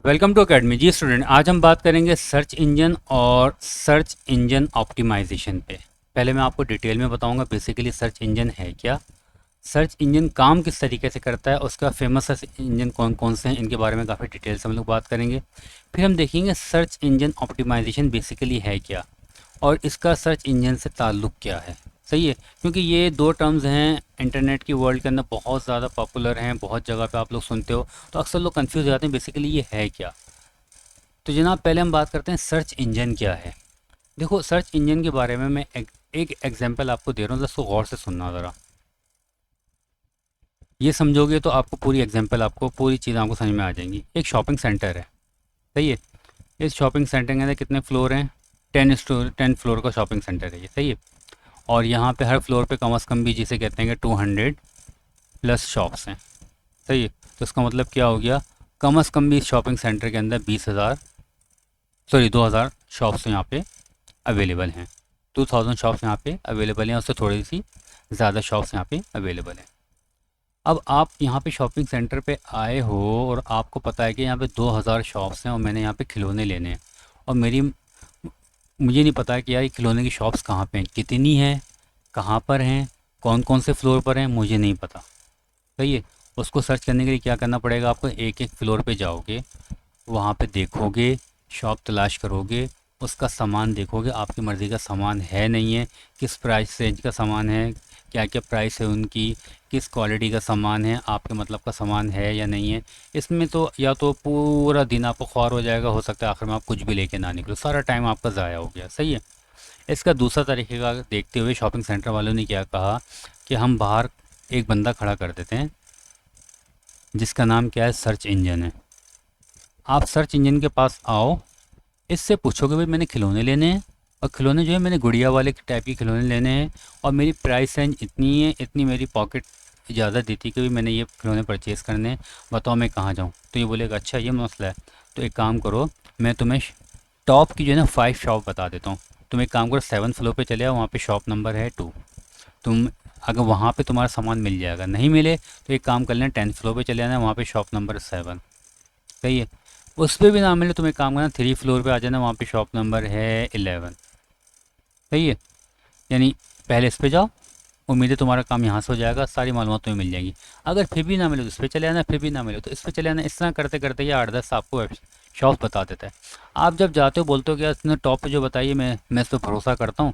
Welcome to academy जी student. आज हम बात करेंगे सर्च इंजन और सर्च इंजन ऑप्टिमाइजेशन पे। पहले मैं आपको डिटेल में बताऊंगा बेसिकली सर्च इंजन है क्या, सर्च इंजन काम किस तरीके से करता है, उसका फेमस सर्च इंजन कौन कौन से हैं, इनके बारे में काफ़ी डिटेल से हम लोग बात करेंगे। फिर हम देखेंगे सर्च इंजन ऑप्टिमाइजेशन बेसिकली है क्या और इसका सर्च इंजन से ताल्लुक़ क्या है। सही है, क्योंकि ये दो टर्म्स हैं इंटरनेट की वर्ल्ड के अंदर बहुत ज़्यादा पॉपुलर हैं, बहुत जगह पे आप लोग सुनते हो, तो अक्सर लोग कंफ्यूज हो जाते हैं बेसिकली ये है क्या। तो जनाब पहले हम बात करते हैं सर्च इंजन क्या है। देखो सर्च इंजन के बारे में मैं एक एग्जांपल आपको दे रहा हूँ, उसको गौर से सुनना ज़रा। ये समझोगे तो आपको पूरी एग्जांपल, आपको पूरी चीज़ आपको समझ में आ जाएंगी। एक शॉपिंग सेंटर है, सही है। इस शॉपिंग सेंटर के अंदर कितने फ्लोर हैं? 10 फ्लोर का शॉपिंग सेंटर है ये, सही है। और यहाँ पे हर फ्लोर पे कम अज़ कम भी जिसे कहते हैं कि 200 प्लस शॉप्स हैं, सही है। तो इसका मतलब क्या हो गया, कम अज़ कम भी इस शॉपिंग सेंटर के अंदर 2000 शॉप्स यहाँ पे अवेलेबल हैं। 2000 शॉप्स यहाँ पे अवेलेबल हैं, उससे थोड़ी सी ज़्यादा शॉप्स यहाँ पे अवेलेबल हैं। अब आप यहाँ पे शॉपिंग सेंटर पे आए हो और आपको पता है कि यहाँ पे 2000 शॉप्स हैं और मैंने यहाँ पे खिलौने लेने हैं। और मुझे नहीं पता कि यार ये खिलौने की शॉप्स कहाँ पे हैं, कितनी हैं, कहाँ पर हैं, कौन कौन से फ्लोर पर हैं, मुझे नहीं पता। सही है। उसको सर्च करने के लिए क्या करना पड़ेगा आपको, एक एक फ्लोर पे जाओगे, वहाँ पे देखोगे, शॉप तलाश करोगे, उसका सामान देखोगे, आपकी मर्ज़ी का सामान है नहीं है, किस प्राइस रेंज का सामान है, क्या क्या प्राइस है उनकी, किस क्वालिटी का सामान है, आपके मतलब का सामान है या नहीं है। इसमें तो या तो पूरा दिन आपको ख्वार हो जाएगा, हो सकता है आखिर में आप कुछ भी लेके ना निकलो, सारा टाइम आपका ज़ाया हो गया। सही है। इसका दूसरा तरीके का देखते हुए शॉपिंग सेंटर वालों ने क्या कहा कि हम बाहर एक बंदा खड़ा कर देते हैं जिसका नाम क्या है, सर्च इंजन है। आप सर्च इंजन के पास आओ, इससे पूछोगे भाई मैंने खिलौने लेने हैं, और खिलौने जो है मैंने गुड़िया वाले टाइप के खिलौने लेने हैं, और मेरी प्राइस रेंज इतनी है, इतनी मेरी पॉकेट इजाज़त देती कि भाई मैंने ये खिलौने परचेज़ करने हैं, बताओ मैं कहाँ जाऊँ। तो ये बोलेगा अच्छा ये मसला है, तो एक काम करो, मैं तुम्हें टॉप की जो है ना 5 शॉप बता देता हूँ। तुम एक काम करो, 7th फ्लोर पे चले आओ, वहाँ पे शॉप नंबर है 2। तुम अगर वहाँ पे तुम्हारा सामान मिल जाएगा, नहीं मिले तो एक काम कर लेना, 10th फ्लोर पे चले आना, वहाँ पे शॉप नंबर 7। सही है। उस पर भी ना मिले तो एक काम करना, 3 फ्लोर पे आ जाना, वहाँ पे शॉप नंबर है 11। सही है। यानी पहले इस पे जाओ, उम्मीद है तुम्हारा काम यहाँ से हो जाएगा, सारी मालूमात तुम्हें मिल जाएंगी। अगर फिर भी ना मिले तो इस पे चले आना, फिर भी ना मिले तो इस पे चले आना। इस तरह करते करते ये 8-10 आपको शॉप बता देता है। आप जब जाते हो बोलते हो कि यार इसने टॉप पे जो बताइए, मैं इस पर भरोसा करता हूँ,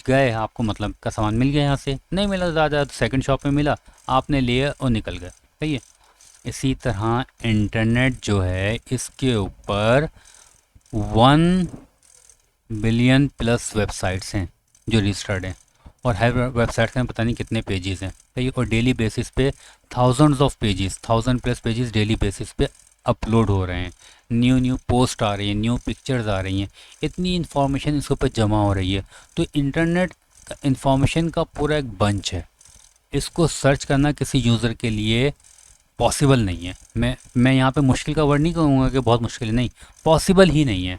गए, आपको मतलब का सामान मिल गया, यहाँ से नहीं मिला तो ज़्यादा सेकंड शॉप में मिला, आपने लिया और निकल गए। सही है। इसी तरह इंटरनेट जो है इसके ऊपर 1 बिलियन प्लस वेबसाइट्स हैं जो रजिस्टर्ड हैं, और हर वेबसाइट में पता नहीं कितने पेजेस हैं। सही है। और डेली बेसिस पे thousands of pages, 1000+ pages daily basis पे अपलोड हो रहे हैं। न्यू न्यू पोस्ट आ रही हैं, न्यू पिक्चर्स आ रही हैं, इतनी इन्फॉर्मेशन इसके ऊपर जमा हो रही है। तो इंटरनेट इन्फॉर्मेशन का पूरा एक बंच है, इसको सर्च करना किसी यूज़र के लिए पॉसिबल नहीं है। मैं यहाँ पे मुश्किल का वर्ड नहीं कहूँगा कि बहुत मुश्किल है, नहीं, पॉसिबल ही नहीं है।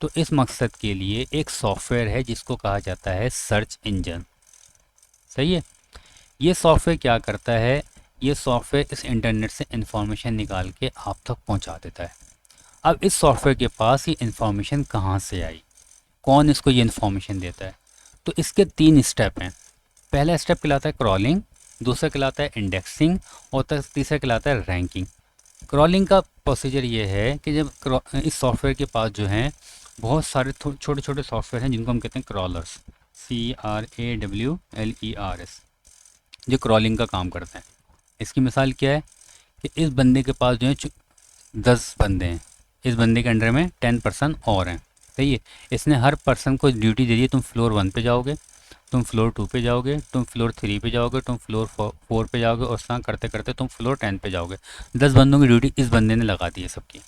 तो इस मकसद के लिए एक सॉफ्टवेयर है जिसको कहा जाता है सर्च इंजन। सही है। ये सॉफ्टवेयर क्या करता है, ये सॉफ्टवेयर इस इंटरनेट से इंफॉर्मेशन निकाल के आप तक पहुँचा देता है। अब इस सॉफ्टवेयर के पास ये इंफॉर्मेशन कहाँ से आई, कौन इसको ये इंफॉर्मेशन देता है। तो इसके 3 स्टेप हैं। पहला स्टेप कहलाता है क्रॉलिंग, दूसरा कहलाता है इंडेक्सिंग, और तीसरा कहलाता है रैंकिंग। क्रॉलिंग का प्रोसीजर ये है कि जब इस सॉफ्टवेयर के पास जो हैं बहुत सारे छोटे छोटे सॉफ्टवेयर हैं जिनको हम कहते हैं क्रॉलर्स, CRAWLERS, जो क्रॉलिंग का काम करते हैं। इसकी मिसाल क्या है कि इस बंदे के पास जो है 10 बंदे हैं, इस बंदे के अंडर में 10 पर्सन और हैं। सही है। इसने हर पर्सन को ड्यूटी दे दी, तुम फ्लोर 1 पे जाओगे, तुम फ्लोर 2 पे जाओगे, तुम फ्लोर 3 पे जाओगे, तुम फ्लोर 4 पे जाओगे, और उस तरह करते करते तुम फ्लोर 10 पे जाओगे। 10 बंदों की ड्यूटी इस बंदे ने लगा दी है सबकी।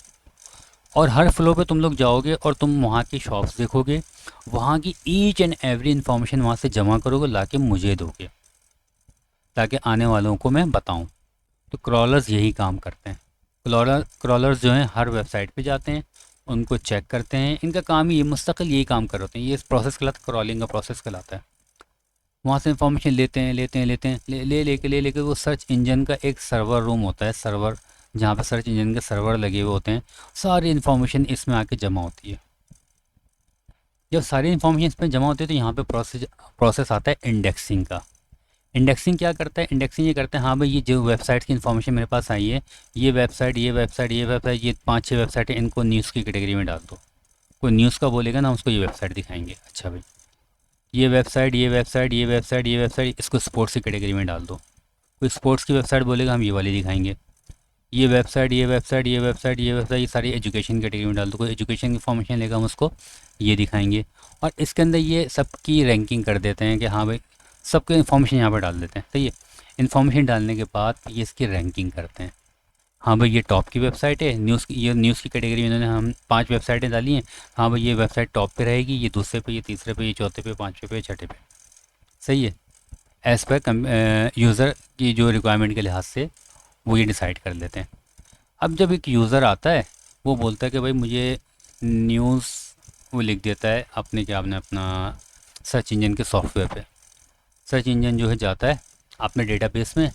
और हर फ्लोर पे तुम लोग जाओगे और तुम वहाँ की शॉप्स देखोगे, वहाँ की ईच एंड एवरी इन्फॉर्मेशन वहाँ से जमा करोगे, ला के मुझे दोगे ताकि आने वालों को मैं बताऊँ। तो क्रॉलर्स यही काम करते हैं। क्रॉलर्स जो हैं हर वेबसाइट पे जाते हैं, उनको चेक करते हैं, इनका काम ही ये मुस्तकिल यही काम कर रहे होते हैं। ये इस प्रोसेस कहलाता है, क्रॉलिंग का प्रोसेस कहलाता है। वहाँ से इंफॉर्मेशन लेते हैं, लेते हैं, लेते हैं, ले लेके वो सर्च इंजन का एक सर्वर रूम होता है, सर्वर जहाँ पे सर्च इंजन के सर्वर लगे हुए होते हैं, सारी इन्फॉर्मेशन इसमें आके जमा होती है। जब सारी इन्फॉर्मेशन इसमें जमा होती है तो यहाँ पे प्रोसेस आता है इंडेक्सिंग का। इंडेक्सिंग क्या करता है? इंडेक्सिंग ये करता है, हाँ भाई ये जो वेबसाइट की इन्फॉर्मेशन मेरे पास आई है, ये वेबसाइट ये वेबसाइट ये वेबसाइट ये 5-6 वेबसाइट है, इनको न्यूज़ की कैटेगरी में डाल दो। कोई न्यूज़ का बोलेगा ना, उसको ये वेबसाइट दिखाएंगे। अच्छा भाई ये वेबसाइट ये वेबसाइट ये वेबसाइट ये वेबसाइट, इसको स्पोर्ट्स की कैटेगरी में डाल दो। कोई स्पोर्ट्स की वेबसाइट बोलेगा, हम ये वाली दिखाएंगे। ये वेबसाइट ये वेबसाइट ये वेबसाइट ये वेबसाइट, ये सारी एजुकेशन कैटेगरी में डाल दो। कोई एजुकेशन इन्फॉर्मेशन लेगा, हम उसको ये दिखाएंगे। और इसके अंदर ये सबकी रैंकिंग कर देते हैं कि हाँ भाई सबके इन्फॉर्मेशन यहाँ पर डाल देते हैं। तो ये इन्फॉर्मेशन डालने के बाद ये इसकी रैंकिंग करते हैं। हाँ भाई ये टॉप की वेबसाइट है, न्यूज़ की, ये न्यूज़ की कैटेगरी में इन्होंने हम 5 वेबसाइटें डाली हैं। हाँ भाई ये वेबसाइट टॉप पे रहेगी, ये दूसरे पे, ये तीसरे पे, ये चौथे पे, पाँचवें पे, छठे पे। सही है। एज़ पर यूज़र की जो रिक्वायरमेंट के लिहाज से वो ये डिसाइड कर लेते हैं। अब जब एक यूज़र आता है, वो बोलता है कि भाई मुझे न्यूज़, वो लिख देता है अपने क्या, आपने अपना सर्च इंजन के सॉफ्टवेयर पे। सर्च इंजन जो है जाता है अपने डेटाबेस में,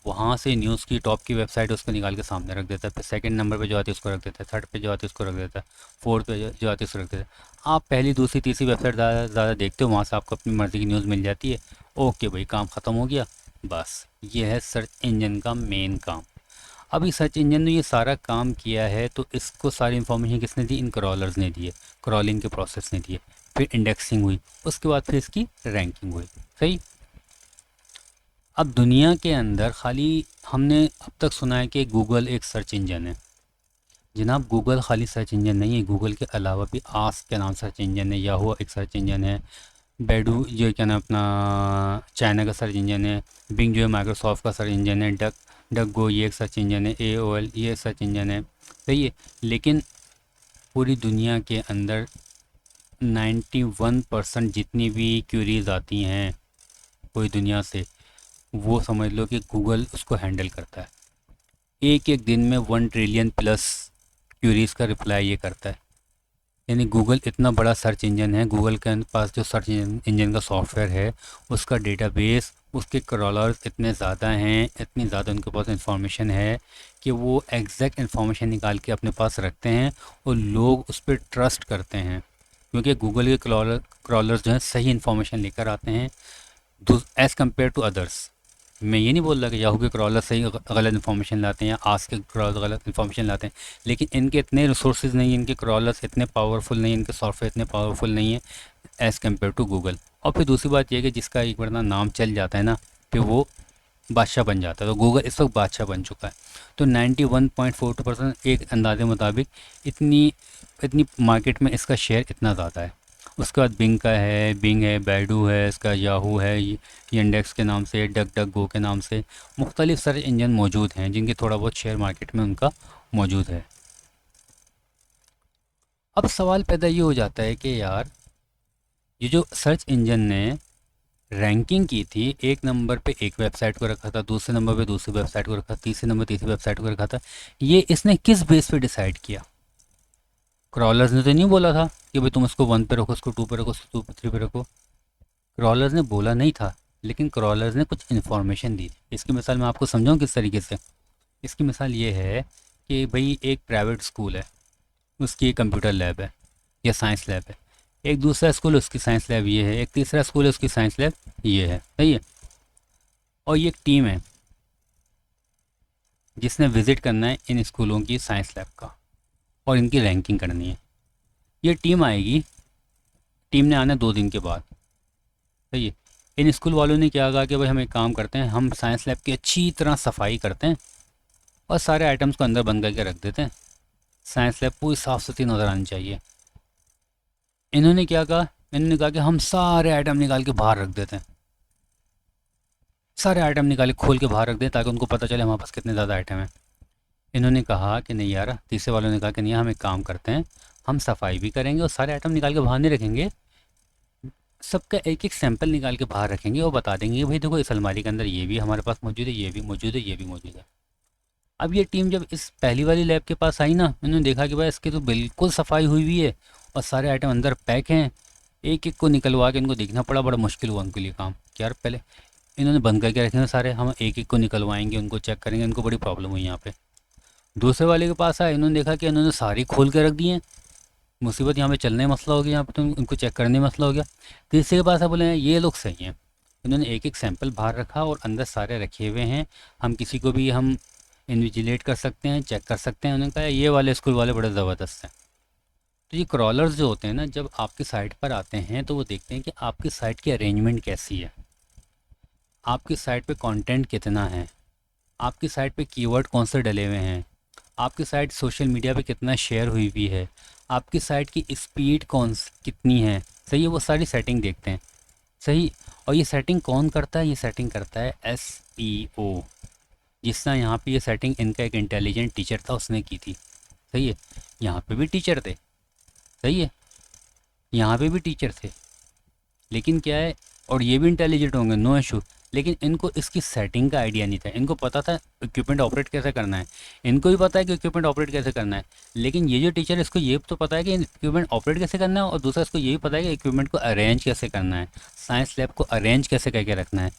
वहाँ से न्यूज़ की टॉप की वेबसाइट उसको निकाल के सामने रख देता है। फिर सेकंड नंबर पे जो आती है उसको रख देता है, थर्ड पे जो आती है उसको रख देता है, फोर्थ पे जो आती है उसको रख देता है। आप पहली दूसरी तीसरी वेबसाइट ज़्यादा देखते हो, वहाँ से आपको अपनी मर्ज़ी की न्यूज़ मिल जाती है। ओके भाई काम ख़त्म हो गया। बस ये है सर्च इंजन का मेन काम। अभी सर्च इंजन ने ये सारा काम किया है, तो इसको सारी इन्फॉर्मेशन किसने दी? इन क्रॉलर्स ने दी है, क्रॉलिंग के प्रोसेस ने दिए। फिर इंडेक्सिंग हुई, उसके बाद फिर इसकी रैंकिंग हुई। सही। अब दुनिया के अंदर खाली हमने अब तक सुना है कि गूगल एक सर्च इंजन है। जनाब गूगल खाली सर्च इंजन नहीं है, गूगल के अलावा भी आस्क के नाम सर्च इंजन है, याहू एक सर्च इंजन है, बैडू जो क्या नाम अपना चाइना का सर्च इंजन है, बिंग जो है माइक्रोसॉफ्ट का सर्च इंजन है, डक डक गो ये एक सर्च इंजन है, AOL ये सर्च इंजन है। सही है। लेकिन पूरी दुनिया के अंदर 91% जितनी भी क्यूरीज आती हैं पूरी दुनिया से, वो समझ लो कि गूगल उसको हैंडल करता है। एक एक दिन में 1 ट्रिलियन प्लस क्यूरीज का रिप्लाई ये करता है। यानी गूगल इतना बड़ा सर्च इंजन है, गूगल के पास जो सर्च इंजन का सॉफ्टवेयर है, उसका डेटाबेस, उसके क्रॉलर्स इतने ज़्यादा हैं, इतनी ज़्यादा उनके पास इंफॉर्मेशन है कि वो एग्जैक्ट इन्फॉर्मेशन निकाल के अपने पास रखते हैं और लोग उस पर ट्रस्ट करते हैं, क्योंकि गूगल के क्रॉलर्स जो हैं सही इन्फॉर्मेशन लेकर आते हैं एज़ कम्पेयर टू अदर्स। मैं ये नहीं बोल रहा कि याहू के क्रॉलर सही गलत इन्फॉर्मेशन लाते हैं या आस्क के क्रॉलर गलत इन्फॉर्मेशन लाते हैं, लेकिन इनके इतने रिसोर्सेज नहीं हैं, इनके क्रॉलर्स इतने पावरफुल नहीं, इनके सॉफ्टवेयर इतने पावरफुल नहीं है एज़ कम्पेयर टू गूगल। और फिर दूसरी बात यह है कि जिसका एक बार नाम चल जाता है ना, फिर वो बादशाह बन जाता है। तो गूगल इस वक्त बादशाह बन चुका है। तो 91.42% एक अंदाजे मुताबिक इतनी इतनी मार्केट में इसका शेयर इतना ज़्यादा है। उसके बाद बिंग है, बैडू है, इसका याहू है, इंडेक्स के नाम से, डक डक गो के नाम से मुख्तलिफ सर्च इंजन मौजूद हैं जिनके थोड़ा बहुत शेयर मार्केट में उनका मौजूद है। अब सवाल पैदा ये हो जाता है कि यार ये जो सर्च इंजन ने रैंकिंग की थी, एक नंबर पे एक वेबसाइट को रखा था, दूसरे नंबर पे दूसरी वेबसाइट को रखा, तीसरे नंबर तीसरी वेबसाइट को रखा था, ये इसने किस बेस पे डिसाइड किया? क्रॉलर्स ने तो नहीं बोला था कि भाई तुम इसको 1 पे रखो, इसको 2 पे रखो, इसको 2 पे 3 पे रखो। क्रॉलर्स ने बोला नहीं था, लेकिन क्रॉलर्स ने कुछ इन्फॉर्मेशन दी थी। इसकी मिसाल मैं आपको समझाऊँ किस तरीके से? इसकी मिसाल ये है कि भाई एक प्राइवेट स्कूल है, उसकी एक कंप्यूटर लैब है या साइंस लैब है, एक दूसरा स्कूल उसकी साइंस लैब ये है, एक तीसरा स्कूल है उसकी साइंस लैब ये है। सही है। और ये एक टीम है जिसने विज़िट करना है इन स्कूलों की साइंस लैब का और इनकी रैंकिंग करनी है। ये टीम आएगी, टीम ने आना 2 दिन के बाद। सही है। इन स्कूल वालों ने क्या कहा कि भाई हम एक काम करते हैं, हम साइंस लैब की अच्छी तरह सफाई करते हैं और सारे आइटम्स को अंदर बंद करके रख देते हैं। साइंस लैब पूरी साफ़ सुथरी नज़र आनी चाहिए। इन्होंने क्या कहा? इन्होंने कहा कि हम सारे आइटम निकाल के बाहर रख देते हैं, सारे आइटम निकाल के खोल के बाहर रख दें ताकि उनको पता चले हमारे पास कितने ज़्यादा आइटम हैं। इन्होंने कहा कि नहीं यार, तीसरे वालों ने कहा कि नहीं, हम एक काम करते हैं, हम सफाई भी करेंगे और सारे आइटम निकाल के बाहर नहीं रखेंगे, सबका एक एक सैंपल निकाल के बाहर रखेंगे और बता देंगे भाई देखो इस अलमारी के अंदर ये भी हमारे पास मौजूद है, ये भी मौजूद है, ये भी मौजूद है। अब ये टीम जब इस पहली वाली लैब के पास आई ना, इन्होंने देखा कि भाई इसकी तो बिल्कुल सफाई हुई हुई है और सारे आइटम अंदर पैक हैं। एक एक को निकलवा के इनको देखना पड़ा, बड़ा मुश्किल हुआ उनके लिए काम कि यार पहले इन्होंने बंद करके रखे हैं सारे, हम एक एक को निकलवाएंगे, उनको चेक करेंगे, इनको बड़ी प्रॉब्लम हुई यहाँ पे। दूसरे वाले के पास आए, इन्होंने देखा कि इन्होंने सारी खोल के रख दी हैं, मुसीबत यहाँ पे चलने मसला हो गया, यहाँ पे तो उनको चेक करने मसला हो गया। तीसरे के पास है, बोले ये लोग सही हैं, इन्होंने एक एक सैंपल बाहर रखा और अंदर सारे रखे हुए हैं, हम किसी को भी हम इन्विजिलेट कर सकते हैं, चेक कर सकते हैं। उन्होंने कहा ये वाले स्कूल वाले बड़े ज़बरदस्त हैं। तो ये क्रॉलर्स जो होते हैं ना, जब आपकी साइट पर आते हैं तो वो देखते हैं कि आपकी साइट की अरेंजमेंट कैसी है, आपकी साइट पे कंटेंट कितना है, आपकी साइट पे कीवर्ड कौन से डले हुए हैं, आपकी साइट सोशल मीडिया पे कितना शेयर हुई हुई है, आपकी साइट की स्पीड कितनी है। सही है, वो सारी सेटिंग देखते हैं। सही। और ये सेटिंग कौन करता है? ये सेटिंग करता है SEO। जिस तरह यहाँ पे ये सेटिंग इनका एक इंटेलिजेंट टीचर था उसने की थी। सही है, यहाँ पे भी टीचर थे। सही है, यहाँ पे भी टीचर थे, लेकिन क्या है, और ये भी इंटेलिजेंट होंगे, नो इशू, लेकिन इनको इसकी सेटिंग का आइडिया नहीं था। इनको पता था इक्विपमेंट ऑपरेट कैसे करना है, इनको भी पता है कि इक्विपमेंट ऑपरेट कैसे करना है, लेकिन ये जो टीचर है इसको ये तो पता है कि इक्विपमेंट ऑपरेट कैसे करना है, और दूसरा इसको ये भी पता है कि इक्विपमेंट को अरेंज कैसे करना है, साइंस लैब को अरेंज कैसे करके रखना है।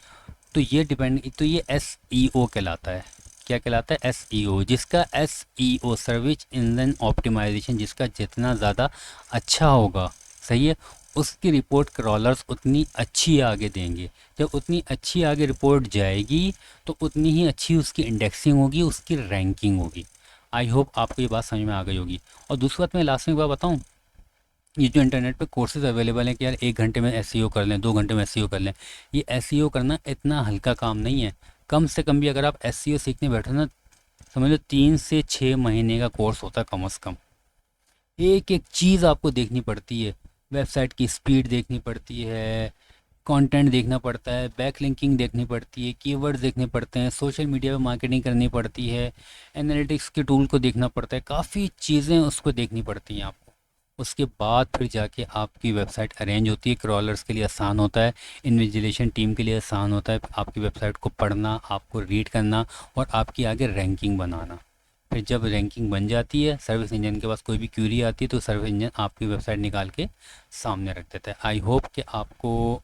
तो ये डिपेंड, तो ये SEO कहलाता है। क्या कहलाता है? SEO। जिसका SEO, सर्विस इंजन ऑप्टिमाइजेशन, जिसका जितना ज़्यादा अच्छा होगा, सही है, उसकी रिपोर्ट क्रॉलर्स उतनी अच्छी आगे देंगे। जब उतनी अच्छी आगे रिपोर्ट जाएगी तो उतनी ही अच्छी उसकी इंडेक्सिंग होगी, उसकी रैंकिंग होगी। आई होप आपको ये बात समझ में आ गई होगी। और दूसरी बात, मैं लास्ट में एक बात बताऊँ, ये जो इंटरनेट पे कोर्सेज अवेलेबल हैं कि यार 1 घंटे में SEO कर लें, 2 घंटे में SEO कर लें, ये SEO करना इतना हल्का काम नहीं है। कम से कम भी अगर आप SEO सीखने बैठो ना, समझ लो 3 से 6 महीने का कोर्स होता है कम से कम। एक एक चीज़ आपको देखनी पड़ती है, वेबसाइट की स्पीड देखनी पड़ती है, कंटेंट देखना पड़ता है, बैकलिंकिंग देखनी पड़ती है, कीवर्ड्स देखने पड़ते हैं, सोशल मीडिया पे मार्केटिंग करनी पड़ती है, एनालिटिक्स के टूल को देखना पड़ता है, काफ़ी चीज़ें उसको देखनी पड़ती हैं आपको। उसके बाद फिर जाके आपकी वेबसाइट अरेंज होती है। क्रॉलर्स के लिए आसान होता है, इन्विजिलेशन टीम के लिए आसान होता है आपकी वेबसाइट को पढ़ना, आपको रीड करना और आपकी आगे रैंकिंग बनाना। फिर जब रैंकिंग बन जाती है, सर्विस इंजन के पास कोई भी क्यूरी आती है तो सर्विस इंजन आपकी वेबसाइट निकाल के सामने रख देता है। आई होप कि आपको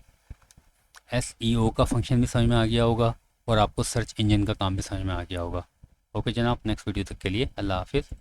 SEO का फंक्शन भी समझ में आ गया होगा और आपको सर्च इंजन का काम भी समझ में आ गया होगा। ओके जनाब, नेक्स्ट वीडियो तक के लिए अल्लाह हाफिज़।